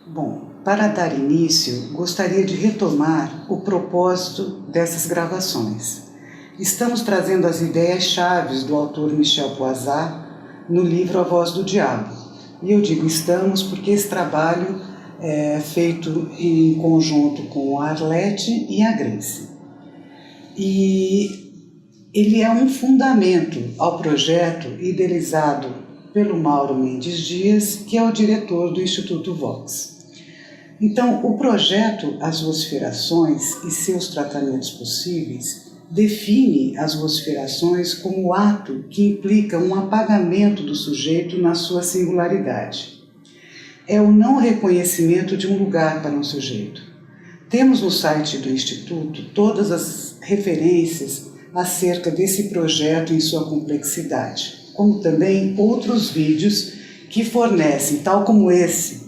Bom, para dar início, gostaria de retomar o propósito dessas gravações. Estamos trazendo as ideias-chave do autor Michel Poisat no livro A Voz do Diabo. E eu digo estamos porque esse trabalho é feito em conjunto com a Arlete e a Grace. E ele é um fundamento ao projeto idealizado pelo Mauro Mendes Dias, que é o diretor do Instituto Vox. Então, o projeto As Vociferações e seus tratamentos possíveis define as vociferações como ato que implica um apagamento do sujeito na sua singularidade. É o não reconhecimento de um lugar para um sujeito. Temos no site do Instituto todas as referências acerca desse projeto em sua complexidade, como também outros vídeos que fornecem, tal como esse,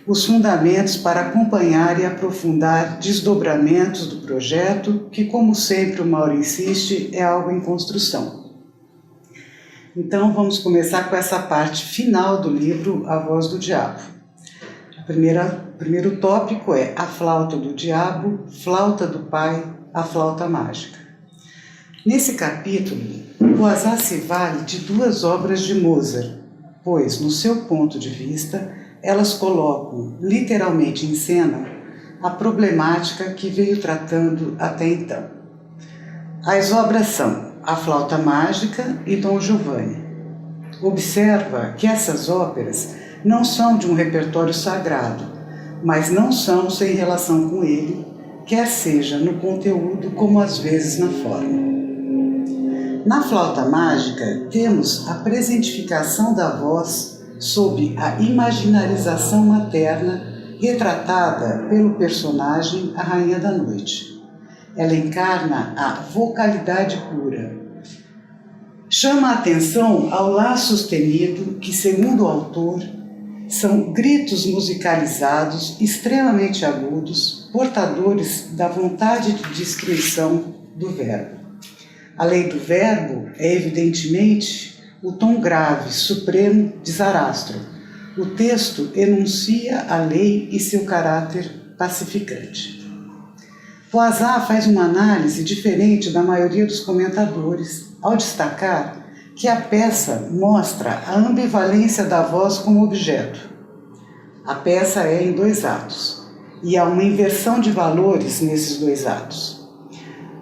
os fundamentos para acompanhar e aprofundar desdobramentos do projeto, que, como sempre o Mauro insiste, é algo em construção. Então vamos começar com essa parte final do livro A Voz do Diabo. O primeiro tópico é a flauta do diabo, flauta do pai, a flauta mágica. Nesse capítulo, Poisat se vale de duas obras de Mozart, pois, no seu ponto de vista, elas colocam literalmente em cena a problemática que veio tratando até então. As obras são A Flauta Mágica e Dom Giovanni. Observa que essas óperas não são de um repertório sagrado, mas não são sem relação com ele, quer seja no conteúdo como às vezes na forma. Na Flauta Mágica, temos a presentificação da voz sob a imaginarização materna retratada pelo personagem A Rainha da Noite. Ela encarna a vocalidade pura. Chama a atenção ao lá sustenido que, segundo o autor, são gritos musicalizados extremamente agudos, portadores da vontade de destruição do verbo. A lei do verbo é, evidentemente, o tom grave, supremo de Zarastro. O texto enuncia a lei e seu caráter pacificante. Poisat faz uma análise diferente da maioria dos comentadores, ao destacar que a peça mostra a ambivalência da voz como objeto. A peça é em 2 atos, e há uma inversão de valores nesses 2 atos.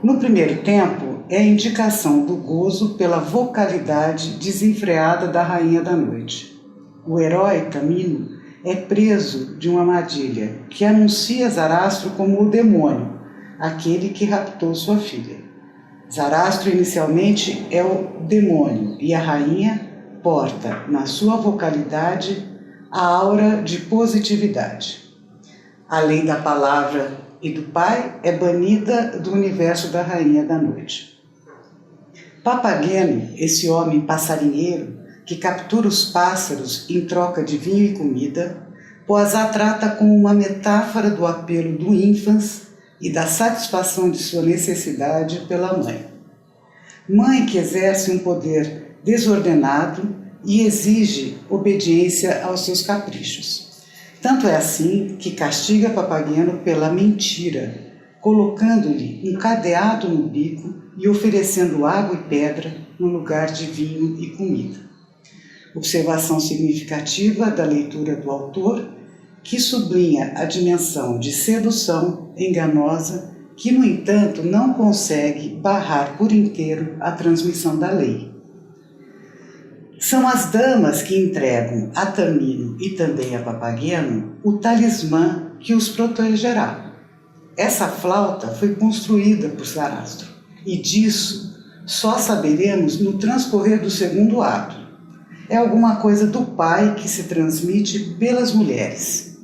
No primeiro tempo, é a indicação do gozo pela vocalidade desenfreada da Rainha da Noite. O herói Tamino é preso de uma armadilha que anuncia Zarastro como o demônio, aquele que raptou sua filha. Zarastro inicialmente é o demônio e a rainha porta na sua vocalidade a aura de positividade. A lei da palavra e do pai é banida do universo da Rainha da Noite. Papageno, esse homem passarinheiro que captura os pássaros em troca de vinho e comida, Poisat trata como uma metáfora do apelo do ínfans e da satisfação de sua necessidade pela mãe. Mãe que exerce um poder desordenado e exige obediência aos seus caprichos. Tanto é assim que castiga Papageno pela mentira, colocando-lhe um cadeado no bico e oferecendo água e pedra no lugar de vinho e comida. Observação significativa da leitura do autor, que sublinha a dimensão de sedução enganosa, que, no entanto, não consegue barrar por inteiro a transmissão da lei. São as damas que entregam a Tamino e também a Papageno o talismã que os protegerá. Essa flauta foi construída por Zarastro, e disso só saberemos no transcorrer do segundo ato. É alguma coisa do pai que se transmite pelas mulheres.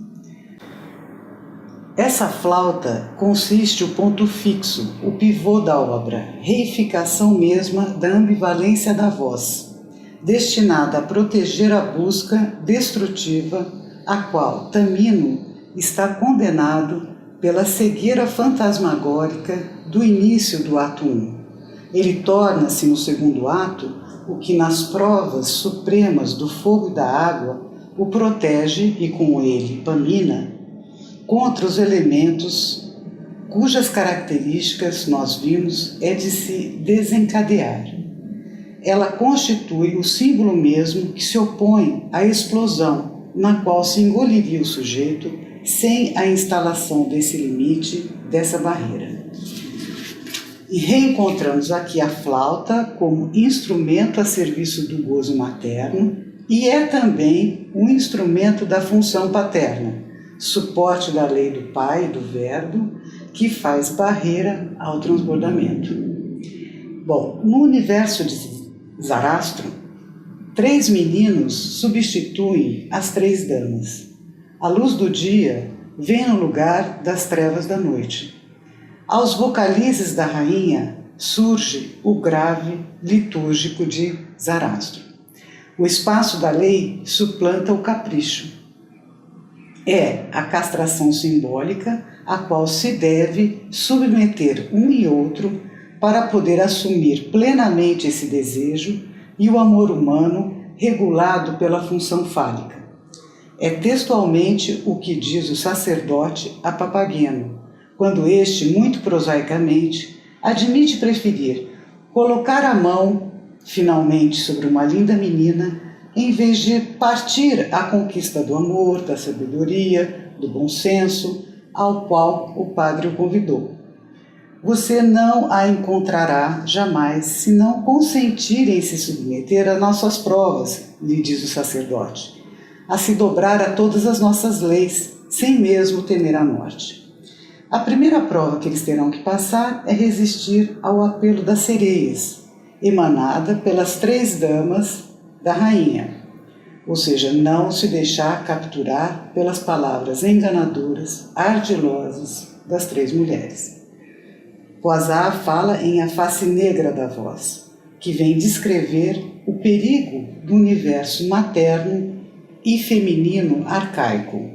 Essa flauta consiste o ponto fixo, o pivô da obra, reificação mesma da ambivalência da voz, destinada a proteger a busca destrutiva a qual Tamino está condenado pela cegueira fantasmagórica do início do ato 1. Ele torna-se no segundo ato o que nas provas supremas do fogo e da água o protege, e com ele Pamina, contra os elementos cujas características, nós vimos, é de se desencadear. Ela constitui o símbolo mesmo que se opõe à explosão, na qual se engoliria o sujeito sem a instalação desse limite, dessa barreira. E reencontramos aqui a flauta como instrumento a serviço do gozo materno e é também um instrumento da função paterna, suporte da lei do Pai, do Verbo, que faz barreira ao transbordamento. Bom, no universo de Zarastro, 3 meninos substituem as 3 damas. A luz do dia vem no lugar das trevas da noite. Aos vocalizes da rainha surge o grave litúrgico de Zarastro. O espaço da lei suplanta o capricho. É a castração simbólica a qual se deve submeter um e outro para poder assumir plenamente esse desejo e o amor humano regulado pela função fálica. É textualmente o que diz o sacerdote a Papageno, quando este, muito prosaicamente, admite preferir colocar a mão, finalmente, sobre uma linda menina, em vez de partir à conquista do amor, da sabedoria, do bom senso, ao qual o padre o convidou. Você não a encontrará jamais se não consentir em se submeter a nossas provas, lhe diz o sacerdote, a se dobrar a todas as nossas leis, sem mesmo temer a morte. A primeira prova que eles terão que passar é resistir ao apelo das sereias, emanada pelas 3 damas da rainha, ou seja, não se deixar capturar pelas palavras enganadoras, ardilosas das 3 mulheres. Poisat fala em A Face Negra da Voz, que vem descrever o perigo do universo materno e feminino arcaico,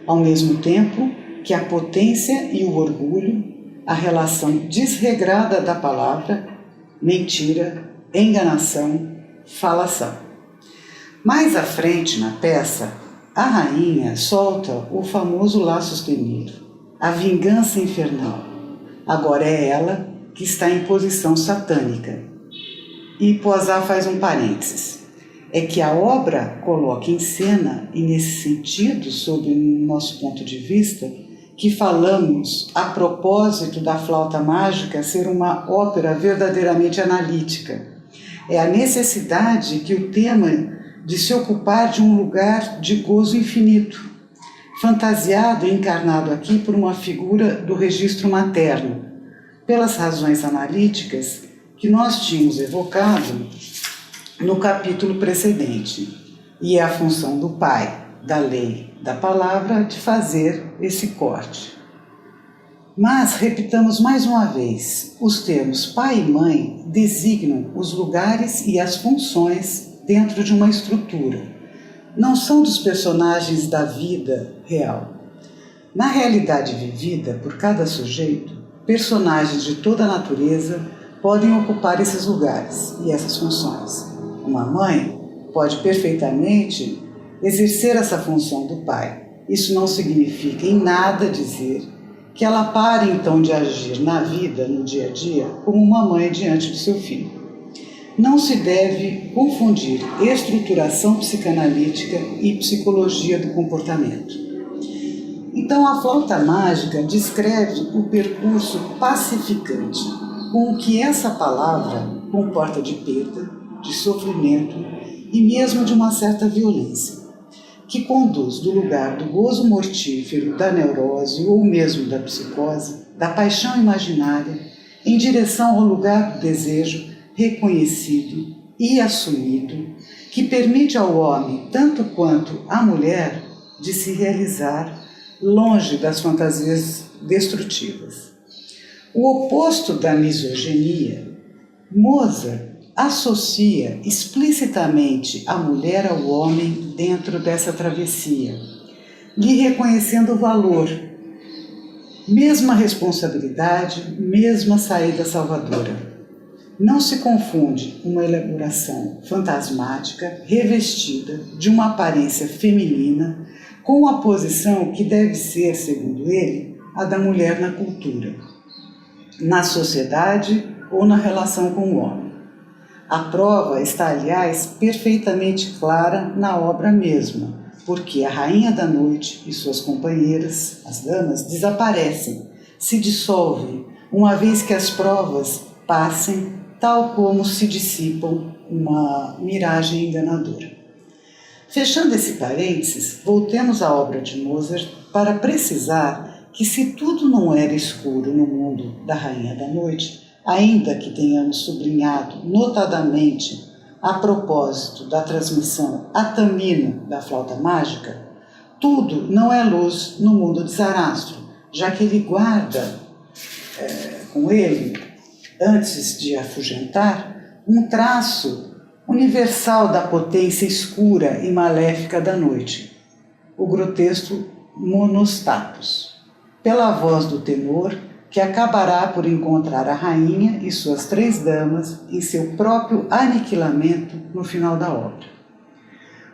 ao mesmo tempo que a potência e o orgulho, a relação desregrada da palavra, mentira, enganação, falação. Mais à frente na peça, a rainha solta o famoso lá sustenido, a vingança infernal. Agora é ela que está em posição satânica. E Poisat faz um parênteses. É que a obra coloca em cena, e nesse sentido, sob o nosso ponto de vista, que falamos a propósito da Flauta Mágica ser uma ópera verdadeiramente analítica. É a necessidade que o tema de se ocupar de um lugar de gozo infinito, fantasiado e encarnado aqui por uma figura do registro materno, pelas razões analíticas que nós tínhamos evocado no capítulo precedente. E é a função do Pai, da lei, da palavra, de fazer esse corte. Mas, repitamos mais uma vez, os termos pai e mãe designam os lugares e as funções dentro de uma estrutura. Não são dos personagens da vida real. Na realidade vivida por cada sujeito, personagens de toda a natureza podem ocupar esses lugares e essas funções. Uma mãe pode perfeitamente exercer essa função do pai. Isso não significa em nada dizer que ela pare então de agir na vida, no dia a dia, como uma mãe diante do seu filho. Não se deve confundir estruturação psicanalítica e psicologia do comportamento. Então, a flauta mágica descreve o percurso pacificante com o que essa palavra comporta de perda, de sofrimento e mesmo de uma certa violência, que conduz do lugar do gozo mortífero, da neurose ou mesmo da psicose, da paixão imaginária, em direção ao lugar do desejo reconhecido e assumido, que permite ao homem, tanto quanto à mulher, de se realizar longe das fantasias destrutivas. O oposto da misoginia, Mozart associa explicitamente a mulher ao homem dentro dessa travessia, lhe reconhecendo o valor, mesma responsabilidade, mesma saída salvadora. Não se confunde uma elaboração fantasmática revestida de uma aparência feminina com a posição que deve ser, segundo ele, a da mulher na cultura, na sociedade ou na relação com o homem. A prova está, aliás, perfeitamente clara na obra mesma, porque a Rainha da Noite e suas companheiras, as damas, desaparecem, se dissolvem, uma vez que as provas passem, tal como se dissipam uma miragem enganadora. Fechando esse parênteses, voltemos à obra de Mozart para precisar que se tudo não era escuro no mundo da Rainha da Noite, ainda que tenhamos sublinhado notadamente a propósito da transmissão a Tamino da flauta mágica, tudo não é luz no mundo de Sarastro, já que ele guarda com ele, antes de afugentar, um traço universal da potência escura e maléfica da noite, o grotesco monostatos, pela voz do tenor, que acabará por encontrar a rainha e suas 3 damas em seu próprio aniquilamento no final da obra.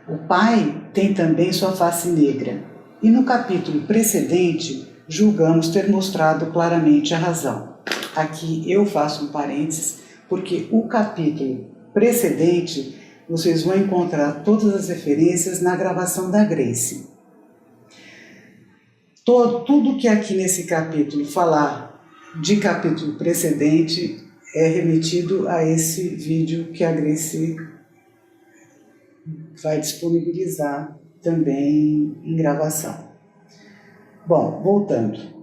O pai tem também sua face negra, e no capítulo precedente julgamos ter mostrado claramente a razão. Aqui eu faço um parênteses, porque o capítulo precedente vocês vão encontrar todas as referências na gravação da Grace. Tudo que aqui nesse capítulo falar de capítulo precedente é remetido a esse vídeo que a Grace vai disponibilizar também em gravação. Bom, voltando.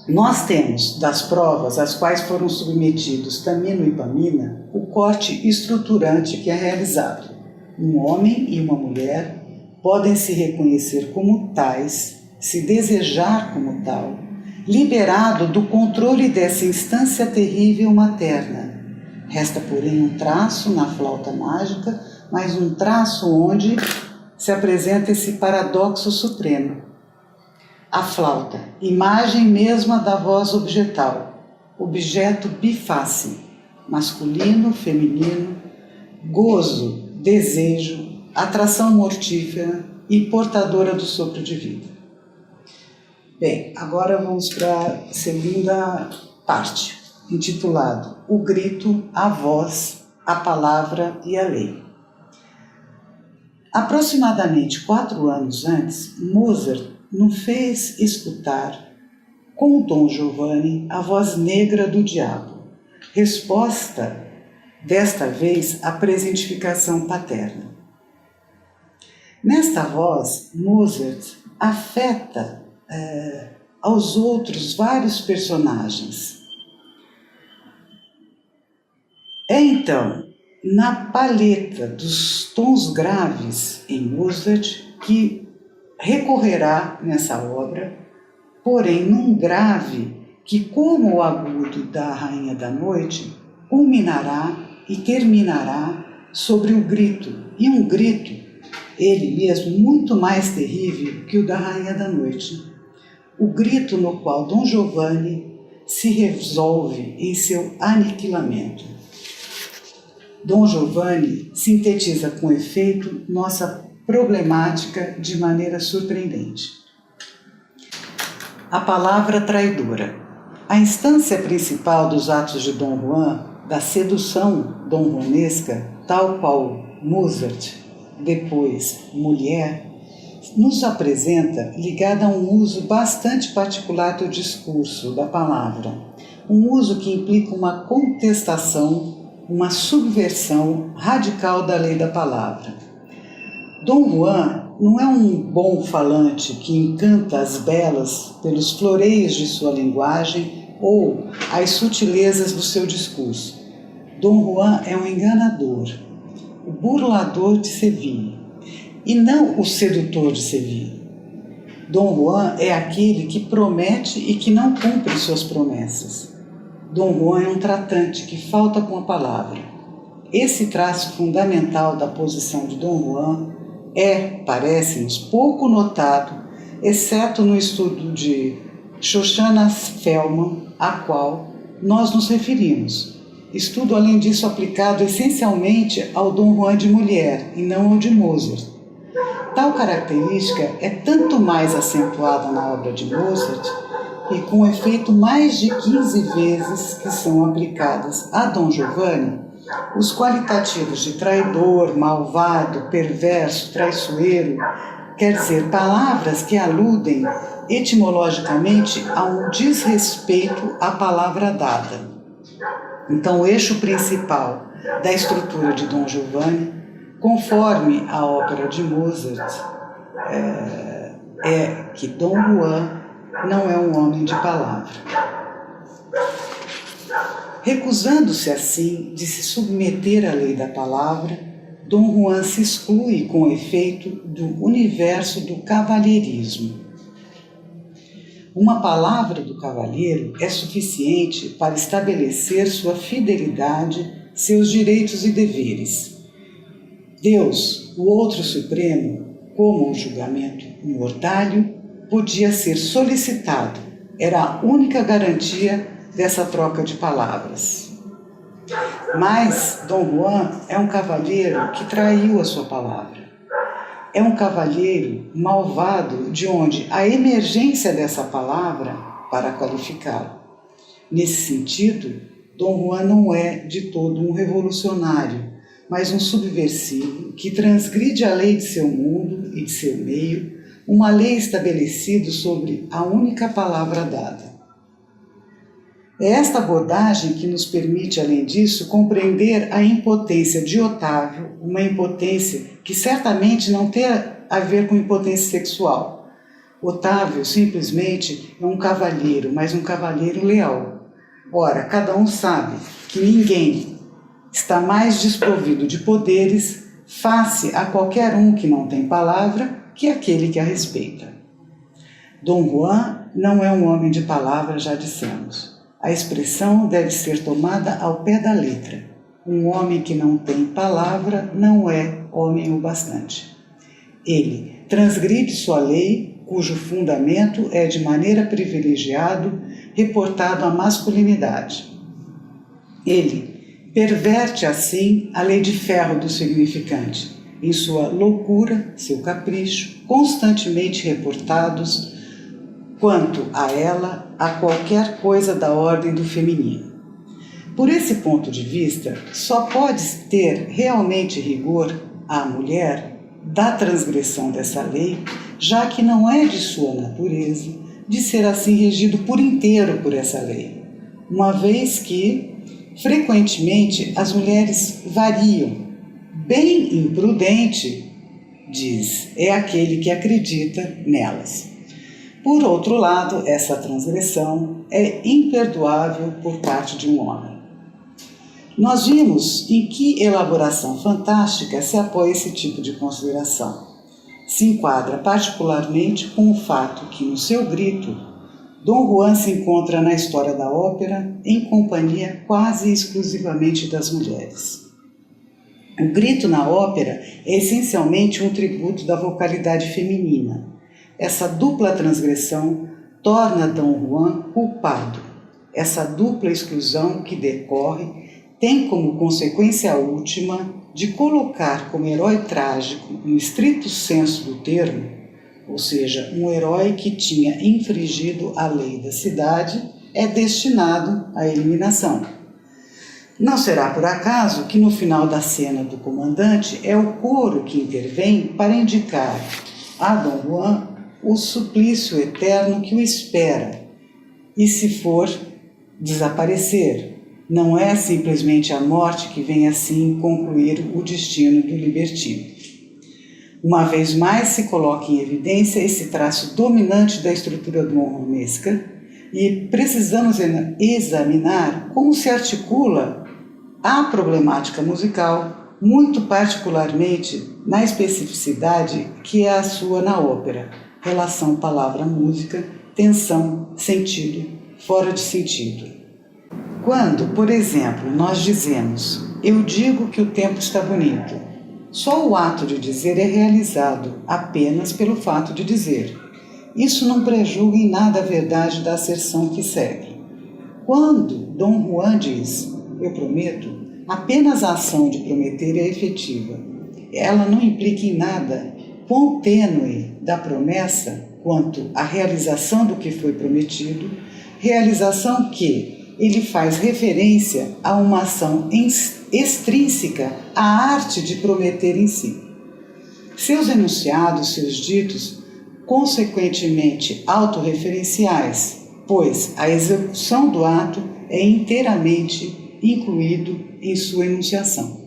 Nós temos das provas às quais foram submetidos Tamino e Pamina o corte estruturante que é realizado. Um homem e uma mulher podem se reconhecer como tais, se desejar como tal, liberado do controle dessa instância terrível materna. Resta, porém, um traço na flauta mágica, mas um traço onde se apresenta esse paradoxo supremo. A flauta, imagem mesma da voz objetal, objeto biface, masculino, feminino, gozo, desejo, atração mortífera e portadora do sopro de vida. Bem, agora vamos para a segunda parte, intitulado O Grito, a Voz, a Palavra e a Lei. Aproximadamente 4 anos antes, Mozart nos fez escutar com o Dom Giovanni a voz negra do diabo, resposta, desta vez, à presentificação paterna. Nesta voz, Mozart afeta aos outros vários personagens. É então na paleta dos tons graves em Mozart que recorrerá nessa obra, porém num grave que, como o agudo da Rainha da Noite, culminará e terminará sobre o grito, e um grito, ele mesmo, muito mais terrível que o da Rainha da Noite. O grito no qual Dom Giovanni se resolve em seu aniquilamento. Dom Giovanni sintetiza com efeito nossa problemática de maneira surpreendente. A palavra traidora. A instância principal dos atos de Dom Juan, da sedução dom-juanesca, tal qual Mozart, depois mulher, nos apresenta ligada a um uso bastante particular do discurso, da palavra. Um uso que implica uma contestação, uma subversão radical da lei da palavra. Dom Juan não é um bom falante que encanta as belas pelos floreios de sua linguagem ou as sutilezas do seu discurso. Dom Juan é um enganador, o burlador de Sevilha, e não o sedutor de Sevilha. Dom Juan é aquele que promete e que não cumpre suas promessas. Dom Juan é um tratante que falta com a palavra. Esse traço fundamental da posição de Dom Juan parece-nos, pouco notado, exceto no estudo de Shoshana Fellman, a qual nós nos referimos. estudo além disso aplicado essencialmente ao Dom Juan de mulher e não ao de Mozart. Tal característica é tanto mais acentuada na obra de Mozart e com efeito mais de 15 vezes que são aplicadas a Dom Giovanni os qualitativos de traidor, malvado, perverso, traiçoeiro, quer dizer, palavras que aludem etimologicamente a um desrespeito à palavra dada. Então, o eixo principal da estrutura de Dom Giovanni, conforme a ópera de Mozart, é que Dom Juan não é um homem de palavra. Recusando-se assim de se submeter à lei da palavra, Dom Juan se exclui com efeito do universo do cavalheirismo. Uma palavra do cavalheiro é suficiente para estabelecer sua fidelidade, seus direitos e deveres. Deus, o outro supremo, como um julgamento mortalho, podia ser solicitado. Era a única garantia dessa troca de palavras. Mas Dom Juan é um cavalheiro que traiu a sua palavra. É um cavalheiro malvado de onde a emergência dessa palavra para qualificá-lo. Nesse sentido, Dom Juan não é de todo um revolucionário, mas um subversivo que transgride a lei de seu mundo e de seu meio, uma lei estabelecida sobre a única palavra dada. É esta abordagem que nos permite, além disso, compreender a impotência de Otávio, uma impotência que certamente não tem a ver com impotência sexual. Otávio simplesmente é um cavalheiro, mas um cavalheiro leal. Ora, cada um sabe que ninguém está mais desprovido de poderes face a qualquer um que não tem palavra que aquele que a respeita. Dom Juan não é um homem de palavra, já dissemos. A expressão deve ser tomada ao pé da letra. Um homem que não tem palavra não é homem o bastante. Ele transgride sua lei, cujo fundamento é de maneira privilegiado reportado à masculinidade. Ele perverte assim a lei de ferro do significante, em sua loucura, seu capricho, constantemente reportados quanto a ela, a qualquer coisa da ordem do feminino. Por esse ponto de vista, só pode ter realmente rigor a mulher da transgressão dessa lei, já que não é de sua natureza de ser assim regido por inteiro por essa lei, uma vez que, frequentemente, as mulheres variam. Bem imprudente, diz, é aquele que acredita nelas. Por outro lado, essa transgressão é imperdoável por parte de um homem. Nós vimos em que elaboração fantástica se apoia esse tipo de consideração. Se enquadra particularmente com o fato que, no seu grito, Dom Juan se encontra na história da ópera em companhia quase exclusivamente das mulheres. O grito na ópera é essencialmente um tributo da vocalidade feminina. Essa dupla transgressão torna Dom Juan culpado. Essa dupla exclusão que decorre tem como consequência última de colocar como herói trágico, no estrito senso do termo, ou seja, um herói que tinha infringido a lei da cidade, é destinado à eliminação. Não será por acaso que no final da cena do comandante é o coro que intervém para indicar a Dom Juan o suplício eterno que o espera, e se for desaparecer, não é simplesmente a morte que vem assim concluir o destino do libertino. Uma vez mais se coloca em evidência esse traço dominante da estrutura dom-juanesca e precisamos examinar como se articula a problemática musical, muito particularmente na especificidade que é a sua na ópera. Relação palavra-música, tensão, sentido, fora de sentido. Quando, por exemplo, nós dizemos "eu digo que o tempo está bonito", só o ato de dizer é realizado apenas pelo fato de dizer. Isso não prejulga em nada a verdade da asserção que segue. Quando Dom Juan diz eu prometo, apenas a ação de prometer é efetiva. Ela não implica em nada quão tênue da promessa quanto à realização do que foi prometido, realização que ele faz referência a uma ação extrínseca à arte de prometer em si. Seus enunciados, seus ditos, consequentemente autorreferenciais, pois a execução do ato é inteiramente incluído em sua enunciação.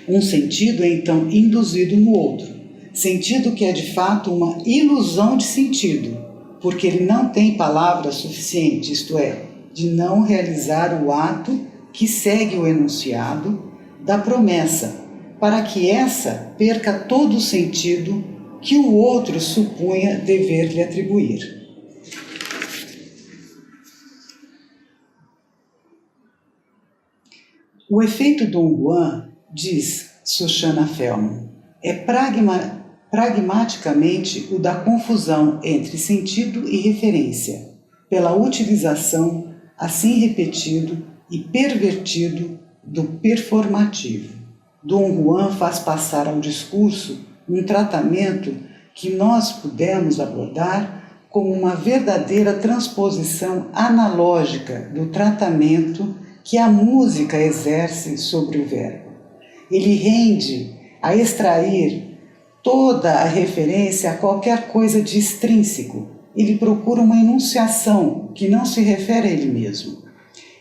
Um sentido é então induzido no outro, sentido que é de fato uma ilusão de sentido, porque ele não tem palavra suficiente, isto é, de não realizar o ato que segue o enunciado da promessa, para que essa perca todo o sentido que o outro supunha dever lhe atribuir. O efeito Dom Juan, diz Shoshana Felman, é pragmaticamente o da confusão entre sentido e referência, pela utilização, assim repetido e pervertido, do performativo. Dom Juan faz passar ao discurso um tratamento que nós pudemos abordar como uma verdadeira transposição analógica do tratamento que a música exerce sobre o verbo. Ele rende a extrair toda a referência a qualquer coisa de extrínseco. Ele procura uma enunciação que não se refere a ele mesmo.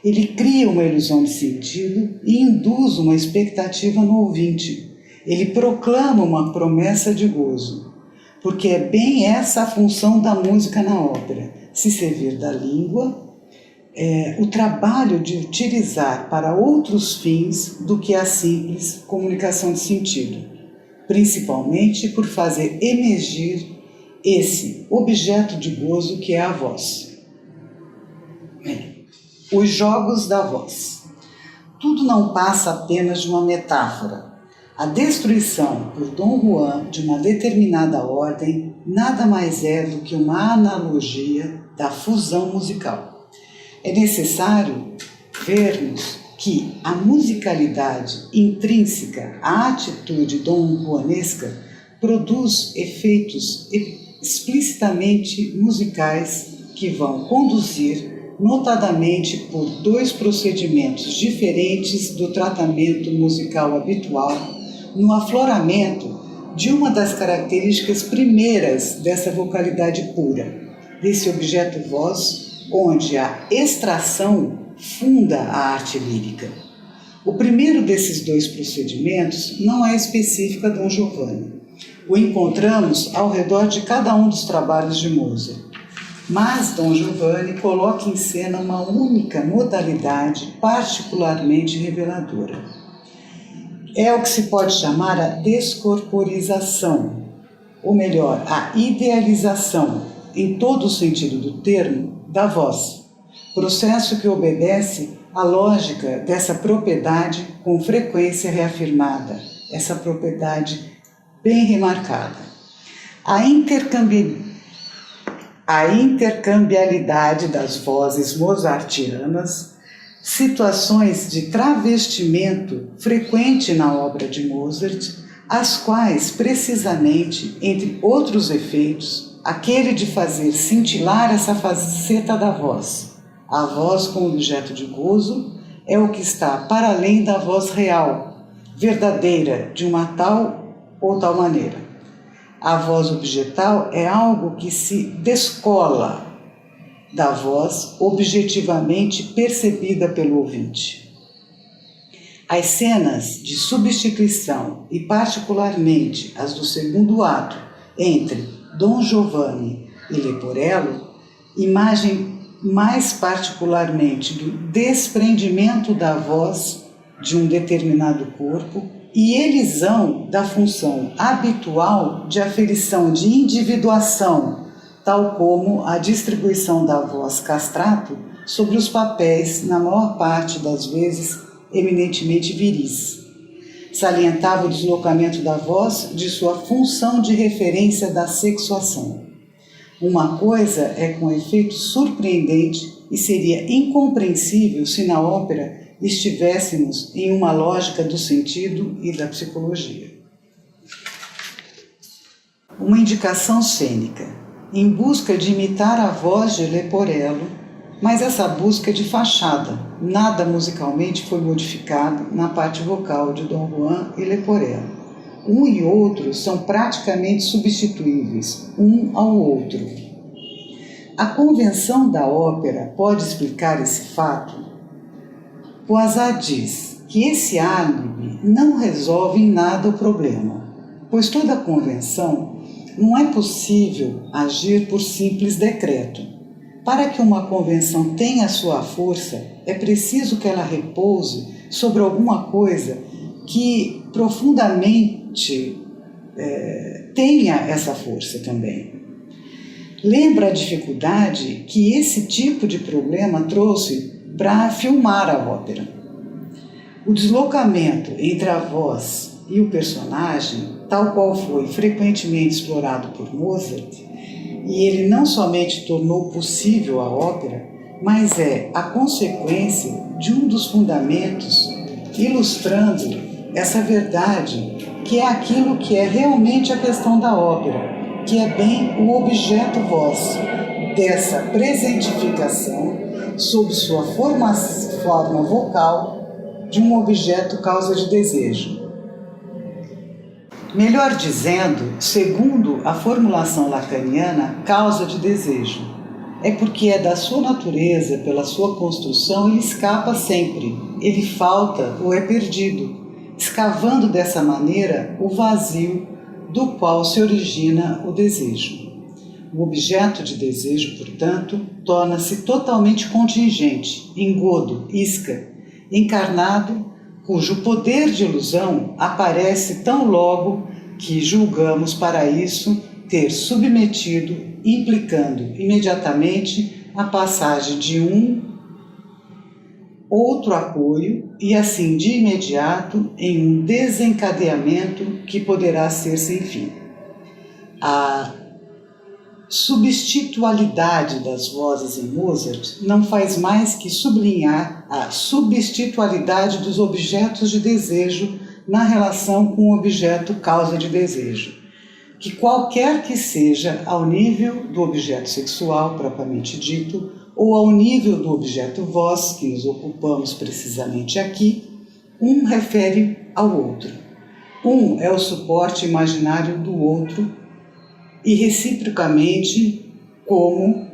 Ele cria uma ilusão de sentido e induz uma expectativa no ouvinte. Ele proclama uma promessa de gozo, porque é bem essa a função da música na ópera, se servir da língua, o trabalho de utilizar para outros fins do que a simples comunicação de sentido, principalmente por fazer emergir esse objeto de gozo que é a voz. Os jogos da voz. Tudo não passa apenas de uma metáfora. A destruição por Dom Juan de uma determinada ordem nada mais é do que uma analogia da fusão musical. É necessário vermos que a musicalidade intrínseca à atitude dom-juanesca produz efeitos explicitamente musicais que vão conduzir, notadamente por dois procedimentos diferentes do tratamento musical habitual, no afloramento de uma das características primeiras dessa vocalidade pura, desse objeto voz, onde a extração funda a arte lírica. O primeiro desses dois procedimentos não é específico a Dom Giovanni. O encontramos ao redor de cada um dos trabalhos de Mozart. Mas Dom Giovanni coloca em cena uma única modalidade particularmente reveladora. É o que se pode chamar a descorporização, ou melhor, a idealização, em todo o sentido do termo, da voz, processo que obedece à lógica dessa propriedade com frequência reafirmada, essa propriedade bem remarcada. A intercambialidade das vozes mozartianas, situações de travestimento frequente na obra de Mozart, as quais, precisamente, entre outros efeitos, aquele de fazer cintilar essa faceta da voz. A voz como objeto de gozo é o que está para além da voz real, verdadeira, de uma tal ou tal maneira. A voz objetal é algo que se descola da voz objetivamente percebida pelo ouvinte. As cenas de substituição, e particularmente as do segundo ato, entre Dom Giovanni e Leporello, imagem mais particularmente do desprendimento da voz de um determinado corpo e elisão da função habitual de aferição de individuação, tal como a distribuição da voz castrato sobre os papéis, na maior parte das vezes, eminentemente viris. Salientava o deslocamento da voz de sua função de referência da sexuação. Uma coisa é com efeito surpreendente e seria incompreensível se na ópera estivéssemos em uma lógica do sentido e da psicologia. Uma indicação cênica, em busca de imitar a voz de Leporello, mas essa busca é de fachada, nada musicalmente foi modificado na parte vocal de Dom Juan e Leporello. Um e outro são praticamente substituíveis, um ao outro. A convenção da ópera pode explicar esse fato? Poisat diz que esse álibi não resolve em nada o problema, pois toda convenção não é possível agir por simples decreto. Para que uma convenção tenha sua força, é preciso que ela repouse sobre alguma coisa que profundamente tenha essa força também. Lembra a dificuldade que esse tipo de problema trouxe para filmar a ópera. O deslocamento entre a voz e o personagem, tal qual foi frequentemente explorado por Mozart, e ele não somente tornou possível a ópera, mas é a consequência de um dos fundamentos ilustrando essa verdade, que é aquilo que é realmente a questão da ópera, que é bem o objeto voz, dessa presentificação sob sua forma vocal de um objeto causa de desejo. Melhor dizendo, segundo a formulação lacaniana, causa de desejo. É porque é da sua natureza, pela sua construção, ele escapa sempre, ele falta ou é perdido, escavando dessa maneira o vazio do qual se origina o desejo. O objeto de desejo, portanto, torna-se totalmente contingente, engodo, isca, encarnado, cujo poder de ilusão aparece tão logo que julgamos para isso ter submetido, implicando imediatamente a passagem de um outro apoio e assim de imediato em um desencadeamento que poderá ser sem fim. A substitualidade das vozes em Mozart não faz mais que sublinhar a substitualidade dos objetos de desejo na relação com o objeto causa de desejo, que qualquer que seja ao nível do objeto sexual propriamente dito ou ao nível do objeto voz, que nos ocupamos precisamente aqui, um refere ao outro. Um é o suporte imaginário do outro e reciprocamente como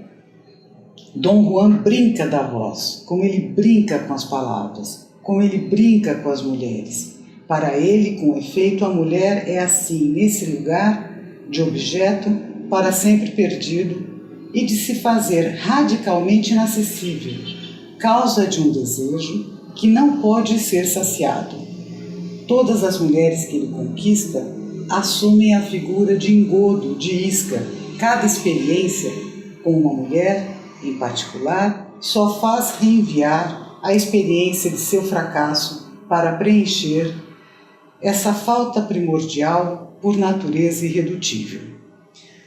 Dom Juan brinca da voz, como ele brinca com as palavras, como ele brinca com as mulheres. Para ele, com efeito, a mulher é assim, nesse lugar de objeto para sempre perdido e de se fazer radicalmente inacessível, causa de um desejo que não pode ser saciado. Todas as mulheres que ele conquista assumem a figura de engodo, de isca. Cada experiência com uma mulher, em particular, só faz reenviar a experiência de seu fracasso para preencher essa falta primordial por natureza irredutível.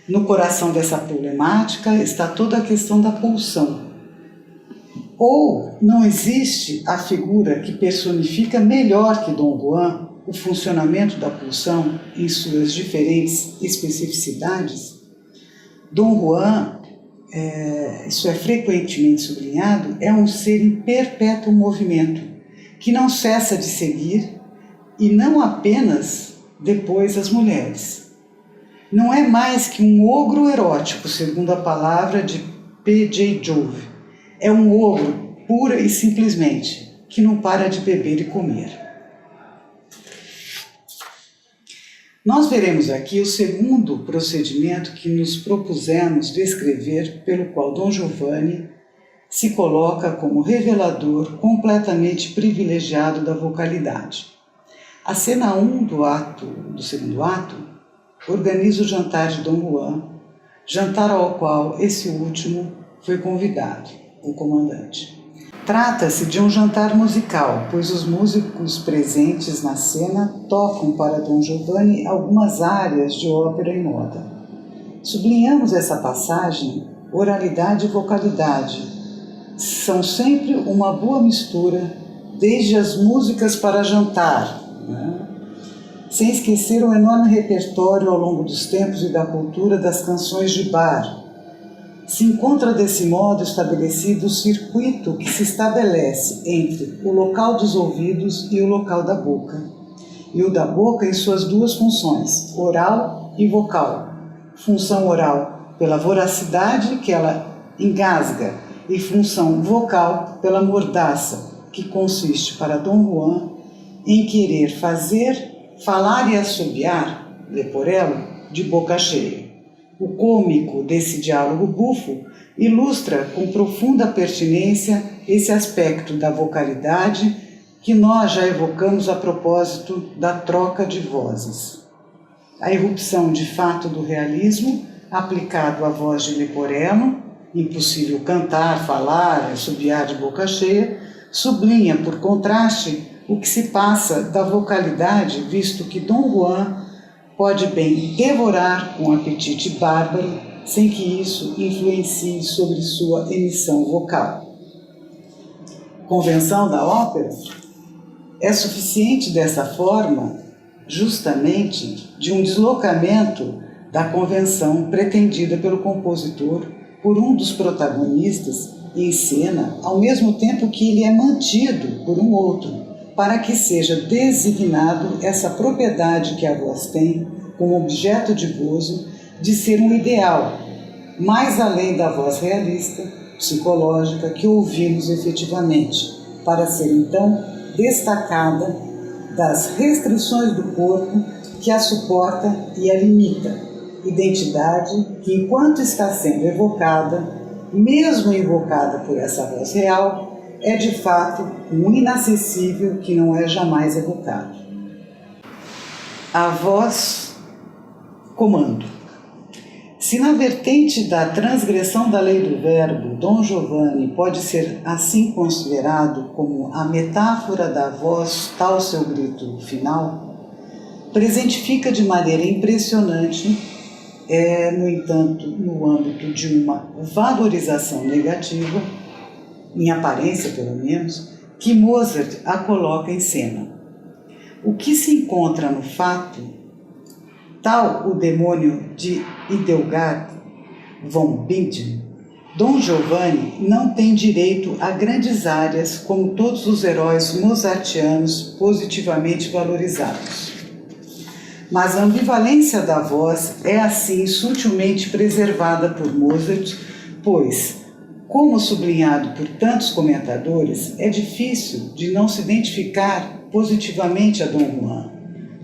No coração dessa problemática está toda a questão da pulsão. Ou não existe a figura que personifica melhor que Dom Juan o funcionamento da pulsão em suas diferentes especificidades? Dom Juan, isso é frequentemente sublinhado, é um ser em perpétuo movimento, que não cessa de seguir, e não apenas depois as mulheres. Não é mais que um ogro erótico, segundo a palavra de P.J. Jove. É um ogro, pura e simplesmente, que não para de beber e comer. Nós veremos aqui o segundo procedimento que nos propusemos descrever, pelo qual Dom Giovanni se coloca como revelador completamente privilegiado da vocalidade. A cena 1 do segundo ato organiza o jantar de Dom Juan, jantar ao qual esse último foi convidado, o comandante. Trata-se de um jantar musical, pois os músicos presentes na cena tocam para Dom Giovanni algumas áreas de ópera em moda. Sublinhamos essa passagem, oralidade e vocalidade são sempre uma boa mistura desde as músicas para jantar, né? Sem esquecer o enorme repertório ao longo dos tempos e da cultura das canções de bar. Se encontra desse modo estabelecido o circuito que se estabelece entre o local dos ouvidos e o local da boca, e o da boca em suas duas funções, oral e vocal. Função oral pela voracidade que ela engasga e função vocal pela mordaça, que consiste para Dom Juan em querer falar e assobiar, Leporello, de boca cheia. O cômico desse diálogo bufo ilustra com profunda pertinência esse aspecto da vocalidade que nós já evocamos a propósito da troca de vozes. A irrupção de fato do realismo aplicado à voz de Leporello, impossível cantar, falar, assobiar de boca cheia, sublinha, por contraste, o que se passa da vocalidade, visto que Dom Juan pode bem devorar com apetite bárbaro, sem que isso influencie sobre sua emissão vocal. Convenção da ópera é suficiente dessa forma, justamente, de um deslocamento da convenção pretendida pelo compositor por um dos protagonistas em cena, ao mesmo tempo que ele é mantido por um outro, para que seja designado essa propriedade que a voz tem como objeto de gozo de ser um ideal, mais além da voz realista, psicológica, que ouvimos efetivamente, para ser então destacada das restrições do corpo que a suporta e a limita, identidade que, enquanto está sendo evocada, mesmo invocada por essa voz real, é de fato um inacessível que não é jamais evocado. A voz comando. Se na vertente da transgressão da lei do verbo, Dom Giovanni pode ser assim considerado como a metáfora da voz, tal seu grito final, presentifica de maneira impressionante, no entanto, no âmbito de uma valorização negativa, em aparência pelo menos, que Mozart a coloca em cena. O que se encontra no fato, tal o demônio de Hildegard von Bingen, Dom Giovanni não tem direito a grandes áreas como todos os heróis mozartianos positivamente valorizados. Mas a ambivalência da voz é assim sutilmente preservada por Mozart, pois, como sublinhado por tantos comentadores, é difícil de não se identificar positivamente a Dom Juan,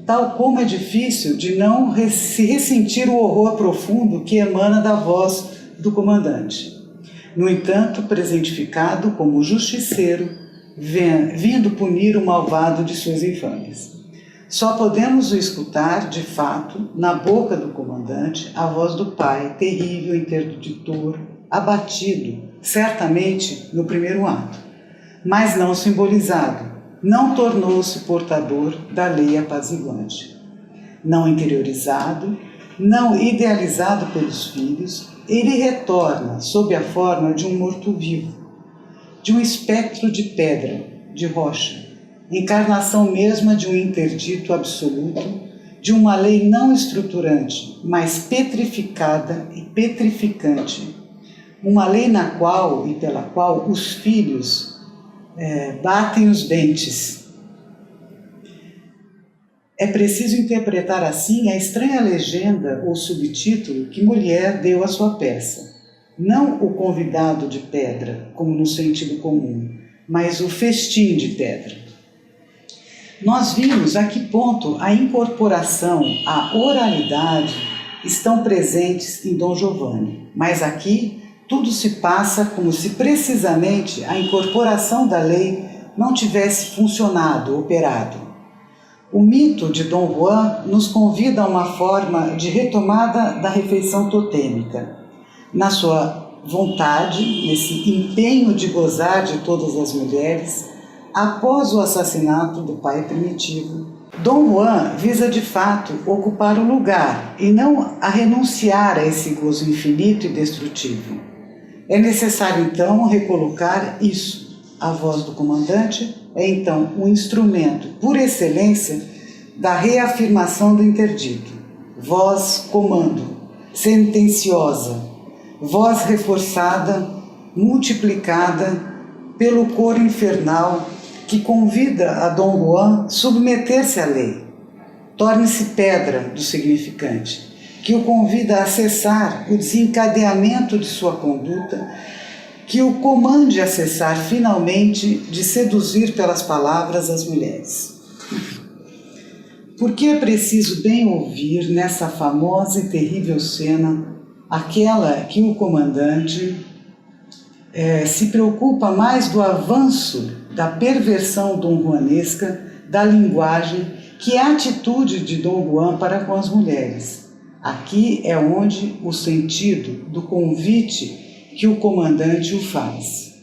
tal como é difícil de não se ressentir o horror profundo que emana da voz do comandante. No entanto, presentificado como justiceiro, vindo punir o malvado de suas infâmias. Só podemos o escutar, de fato, na boca do comandante, a voz do pai, terrível interditor, abatido, certamente no primeiro ato, mas não simbolizado, não tornou-se portador da lei apaziguante. Não interiorizado, não idealizado pelos filhos, ele retorna sob a forma de um morto-vivo, de um espectro de pedra, de rocha, encarnação mesma de um interdito absoluto, de uma lei não estruturante, mas petrificada e petrificante, uma lei na qual e pela qual os filhos batem os dentes. É preciso interpretar assim a estranha legenda ou subtítulo que Molière deu à sua peça. Não o convidado de pedra, como no sentido comum, mas o festim de pedra. Nós vimos a que ponto a incorporação, a oralidade estão presentes em Dom Giovanni, mas aqui tudo se passa como se precisamente a incorporação da lei não tivesse funcionado, operado. O mito de Dom Juan nos convida a uma forma de retomada da refeição totêmica. Na sua vontade, nesse empenho de gozar de todas as mulheres, após o assassinato do pai primitivo, Dom Juan visa de fato ocupar o lugar e não a renunciar a esse gozo infinito e destrutivo. É necessário então recolocar isso, a voz do comandante é então um instrumento, por excelência, da reafirmação do interdito. Voz comando, sentenciosa, voz reforçada, multiplicada pelo coro infernal que convida a Dom Juan submeter-se à lei. Torne-se pedra do significante, que o convida a cessar o desencadeamento de sua conduta, que o comande a cessar finalmente de seduzir pelas palavras as mulheres. Porque é preciso bem ouvir nessa famosa e terrível cena aquela que o comandante se preocupa mais do avanço da perversão donjuanesca da linguagem que é a atitude de Dom Juan para com as mulheres. Aqui é onde o sentido do convite que o comandante o faz.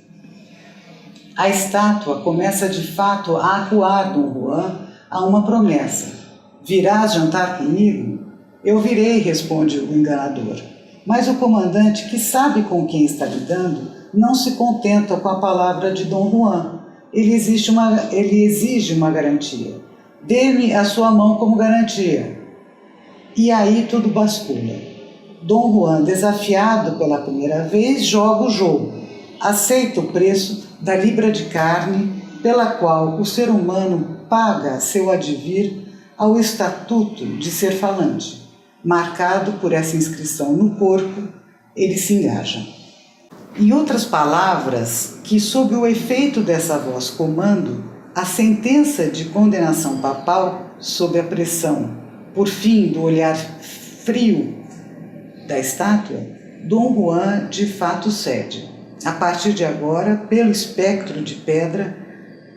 A estátua começa de fato a acuar Dom Juan a uma promessa. Virás jantar comigo? Eu virei, responde o enganador. Mas o comandante, que sabe com quem está lidando, não se contenta com a palavra de Dom Juan. Ele exige uma garantia. Dê-me a sua mão como garantia. E aí tudo bascula. Dom Juan, desafiado pela primeira vez, joga o jogo. Aceita o preço da libra de carne pela qual o ser humano paga seu advir ao estatuto de ser falante. Marcado por essa inscrição no corpo, ele se engaja. Em outras palavras, que sob o efeito dessa voz comando, a sentença de condenação papal, sob a pressão, por fim, do olhar frio da estátua, Dom Juan de fato cede. A partir de agora, pelo espectro de pedra,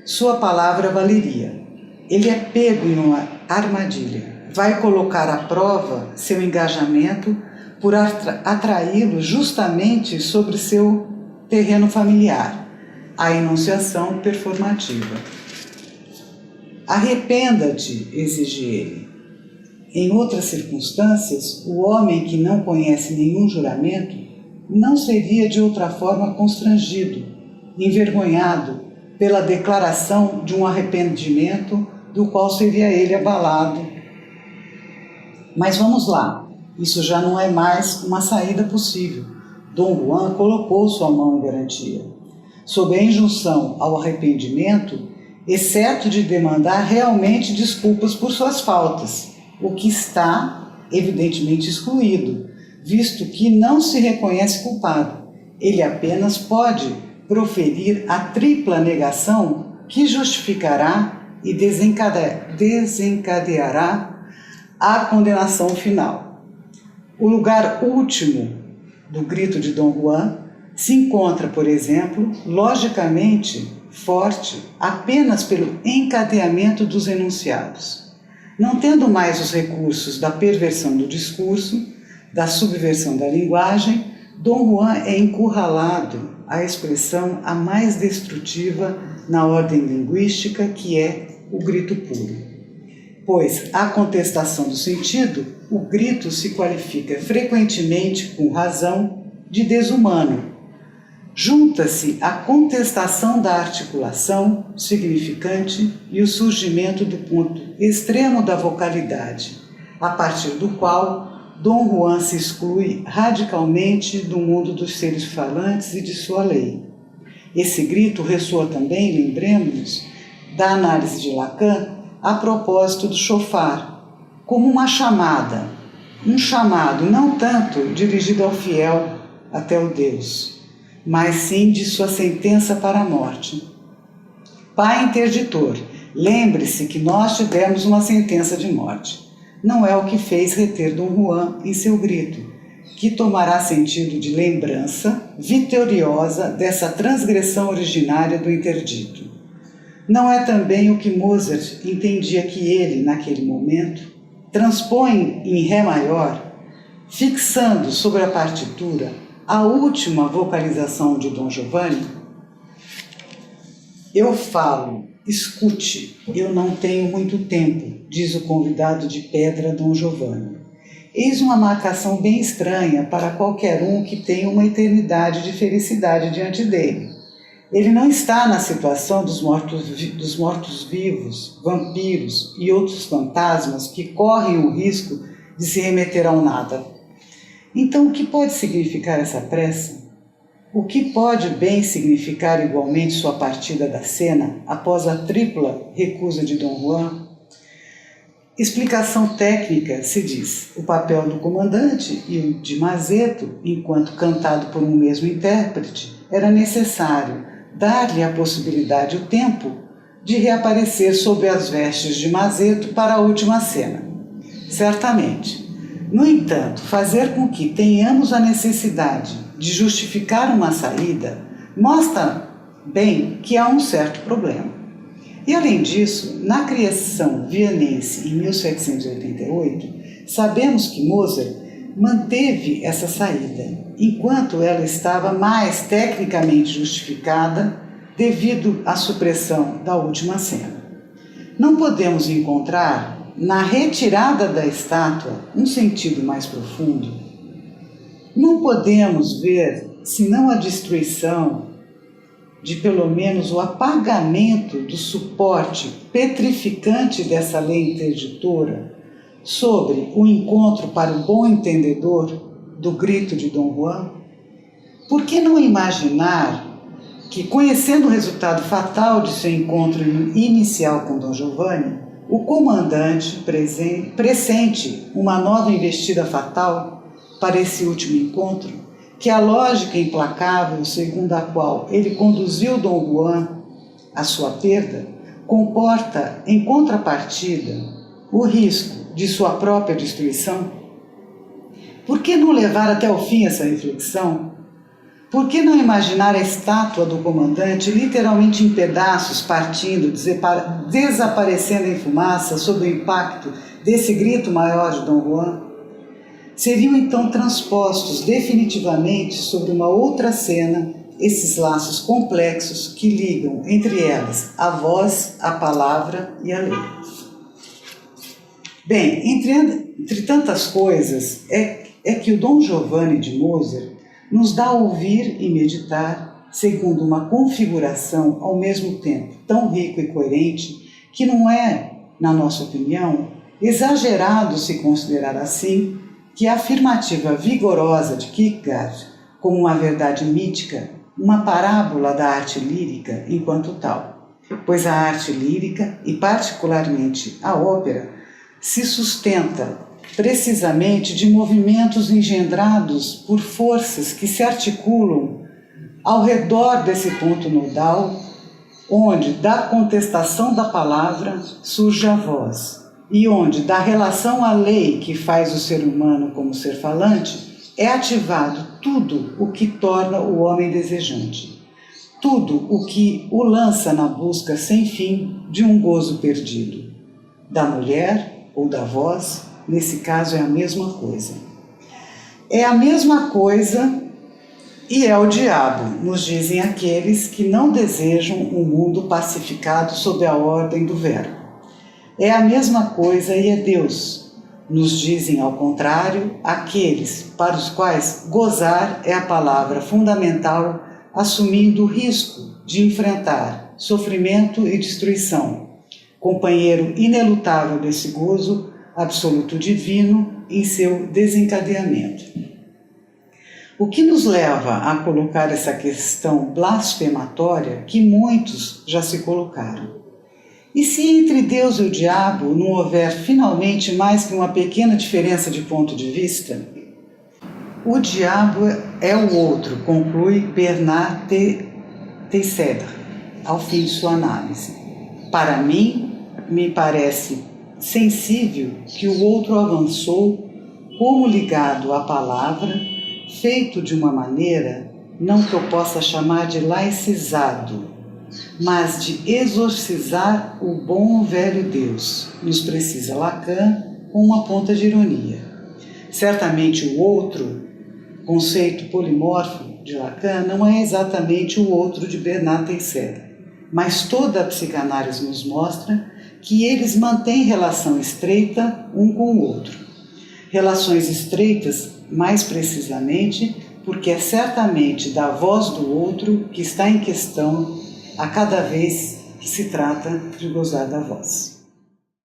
sua palavra valeria. Ele é pego em uma armadilha. Vai colocar à prova seu engajamento por atraí-lo justamente sobre seu terreno familiar, a enunciação performativa. Arrependa-te, exige ele. Em outras circunstâncias, o homem que não conhece nenhum juramento não seria de outra forma constrangido, envergonhado pela declaração de um arrependimento do qual seria ele abalado. Mas vamos lá, isso já não é mais uma saída possível. Dom Juan colocou sua mão em garantia, sob a injunção ao arrependimento, exceto de demandar realmente desculpas por suas faltas, o que está evidentemente excluído, visto que não se reconhece culpado. Ele apenas pode proferir a tripla negação que justificará e desencadeará a condenação final. O lugar último do grito de Dom Juan se encontra, por exemplo, logicamente forte apenas pelo encadeamento dos enunciados. Não tendo mais os recursos da perversão do discurso, da subversão da linguagem, Dom Juan é encurralado à expressão a mais destrutiva na ordem linguística, que é o grito puro. Pois a contestação do sentido, o grito se qualifica frequentemente, com razão, de desumano. Junta-se a contestação da articulação significante e o surgimento do ponto extremo da vocalidade, a partir do qual Dom Juan se exclui radicalmente do mundo dos seres falantes e de sua lei. Esse grito ressoa também, lembremos-nos, da análise de Lacan a propósito do chofar, como uma chamada, um chamado não tanto dirigido ao fiel até o Deus, mas sim de sua sentença para a morte. Pai interditor, lembre-se que nós tivemos uma sentença de morte. Não é o que fez reter Dom Juan em seu grito, que tomará sentido de lembrança vitoriosa dessa transgressão originária do interdito. Não é também o que Mozart entendia que ele, naquele momento, transpõe em Ré maior, fixando sobre a partitura a última vocalização de Dom Giovanni? Eu falo, escute, eu não tenho muito tempo, diz o convidado de pedra Dom Giovanni. Eis uma marcação bem estranha para qualquer um que tenha uma eternidade de felicidade diante dele. Ele não está na situação dos mortos-vivos, vampiros e outros fantasmas que correm o risco de se remeter ao nada. Então, o que pode significar essa pressa? O que pode bem significar igualmente sua partida da cena após a tripla recusa de Dom Juan? Explicação técnica se diz: o papel do comandante e o de Mazeto, enquanto cantado por um mesmo intérprete, era necessário dar-lhe a possibilidade, o tempo, de reaparecer sob as vestes de Mazeto para a última cena. Certamente. No entanto, fazer com que tenhamos a necessidade de justificar uma saída mostra bem que há um certo problema. E além disso, na criação vienense em 1788, sabemos que Mozart manteve essa saída, enquanto ela estava mais tecnicamente justificada devido à supressão da última cena. Não podemos encontrar na retirada da estátua um sentido mais profundo. Não podemos ver senão a destruição de pelo menos o apagamento do suporte petrificante dessa lei interditora sobre o encontro para o bom entendedor do grito de Dom Juan? Por que não imaginar que, conhecendo o resultado fatal de seu encontro inicial com Dom Giovanni, o comandante pressente uma nova investida fatal para esse último encontro, que a lógica implacável segundo a qual ele conduziu Dom Juan à sua perda, comporta, em contrapartida, o risco de sua própria destruição? Por que não levar até o fim essa reflexão? Por que não imaginar a estátua do comandante literalmente em pedaços, partindo, desaparecendo em fumaça sob o impacto desse grito maior de Dom Juan? Seriam então transpostos definitivamente sobre uma outra cena esses laços complexos que ligam entre elas a voz, a palavra e a lei. Bem, entre tantas coisas, é que o Dom Giovanni de Mozart nos dá a ouvir e meditar segundo uma configuração ao mesmo tempo tão rico e coerente que não é, na nossa opinião, exagerado se considerar assim que a afirmativa vigorosa de Kierkegaard como uma verdade mítica, uma parábola da arte lírica enquanto tal, pois a arte lírica, e particularmente a ópera, se sustenta precisamente de movimentos engendrados por forças que se articulam ao redor desse ponto nodal, onde da contestação da palavra surge a voz, e onde da relação à lei que faz o ser humano como ser falante é ativado tudo o que torna o homem desejante, tudo o que o lança na busca sem fim de um gozo perdido. Da mulher ou da voz, nesse caso é a mesma coisa. É a mesma coisa e é o diabo, nos dizem aqueles que não desejam um mundo pacificado sob a ordem do verbo. É a mesma coisa e é Deus, nos dizem ao contrário aqueles para os quais gozar é a palavra fundamental, assumindo o risco de enfrentar sofrimento e destruição, companheiro inelutável desse gozo absoluto divino em seu desencadeamento. O que nos leva a colocar essa questão blasfematória que muitos já se colocaram? E se entre Deus e o diabo não houver finalmente mais que uma pequena diferença de ponto de vista? O diabo é o outro, conclui Bernard Teixeira, ao fim de sua análise. Para mim, me parece sensível que o outro avançou como ligado à palavra, feito de uma maneira, não que eu possa chamar de laicizado, mas de exorcizar o bom velho Deus, nos precisa Lacan com uma ponta de ironia. Certamente o outro, conceito polimorfo de Lacan, não é exatamente o outro de Bernard Teixeira, mas toda a psicanálise nos mostra que eles mantêm relação estreita um com o outro. Relações estreitas, mais precisamente, porque é certamente da voz do outro que está em questão a cada vez que se trata de gozar da voz.